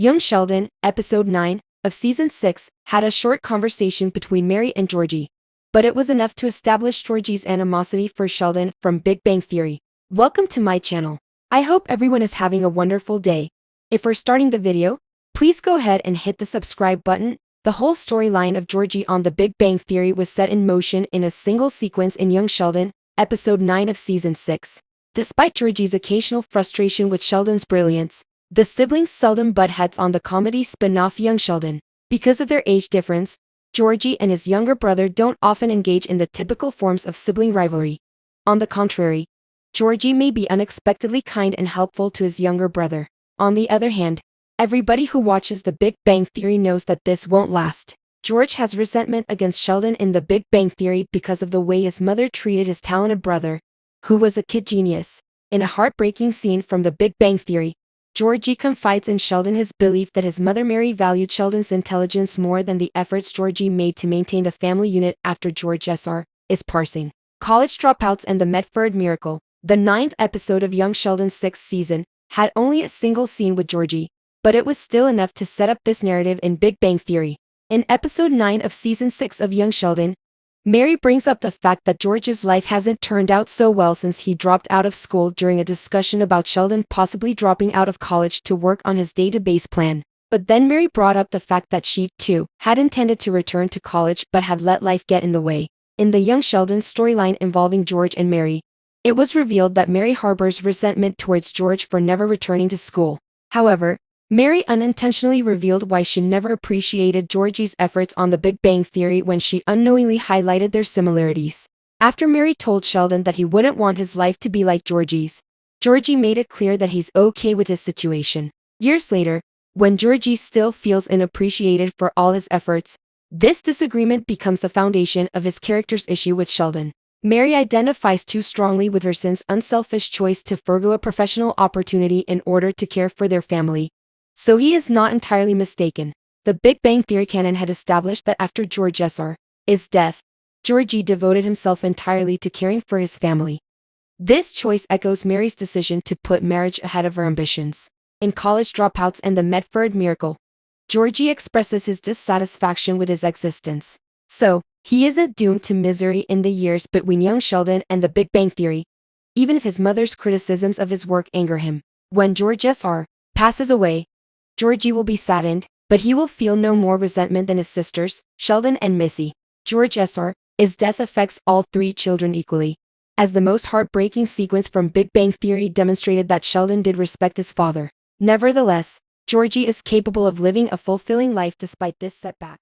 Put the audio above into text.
Young Sheldon, Episode 9, of Season 6, had a short conversation between Mary and Georgie. But it was enough to establish Georgie's animosity for Sheldon from Big Bang Theory. Welcome to my channel. I hope everyone is having a wonderful day. If we're starting the video, please go ahead and hit the subscribe button. The whole storyline of Georgie on The Big Bang Theory was set in motion in a single sequence in Young Sheldon, Episode 9 of Season 6. Despite Georgie's occasional frustration with Sheldon's brilliance, the siblings seldom butt heads on the comedy spin-off Young Sheldon. Because of their age difference, Georgie and his younger brother don't often engage in the typical forms of sibling rivalry. On the contrary, Georgie may be unexpectedly kind and helpful to his younger brother. On the other hand, everybody who watches The Big Bang Theory knows that this won't last. George has resentment against Sheldon in The Big Bang Theory because of the way his mother treated his talented brother, who was a kid genius. In a heartbreaking scene from The Big Bang Theory, Georgie confides in Sheldon his belief that his mother Mary valued Sheldon's intelligence more than the efforts Georgie made to maintain the family unit after George Sr. is passing. College Dropouts and the Medford Miracle. The 9th episode of Young Sheldon's 6th season had only a single scene with Georgie, but it was still enough to set up this narrative in Big Bang Theory. In Episode 9 of Season 6 of Young Sheldon, Mary brings up the fact that George's life hasn't turned out so well since he dropped out of school during a discussion about Sheldon possibly dropping out of college to work on his database plan. But then Mary brought up the fact that she, too, had intended to return to college but had let life get in the way. In the Young Sheldon storyline involving George and Mary, it was revealed that Mary harbors resentment towards George for never returning to school. However, Mary unintentionally revealed why she never appreciated Georgie's efforts on The Big Bang Theory when she unknowingly highlighted their similarities. After Mary told Sheldon that he wouldn't want his life to be like Georgie's, Georgie made it clear that he's okay with his situation. Years later, when Georgie still feels unappreciated for all his efforts, this disagreement becomes the foundation of his character's issue with Sheldon. Mary identifies too strongly with her son's unselfish choice to forgo a professional opportunity in order to care for their family. So he is not entirely mistaken. The Big Bang Theory canon had established that after George Sr.'s death, Georgie devoted himself entirely to caring for his family. This choice echoes Mary's decision to put marriage ahead of her ambitions. In College Dropouts and the Medford Miracle, Georgie expresses his dissatisfaction with his existence. So, he isn't doomed to misery in the years between Young Sheldon and The Big Bang Theory, even if his mother's criticisms of his work anger him. When George Sr. passes away, Georgie will be saddened, but he will feel no more resentment than his sisters, Sheldon and Missy. George Sr.'s death affects all three children equally, as the most heartbreaking sequence from Big Bang Theory demonstrated that Sheldon did respect his father. Nevertheless, Georgie is capable of living a fulfilling life despite this setback.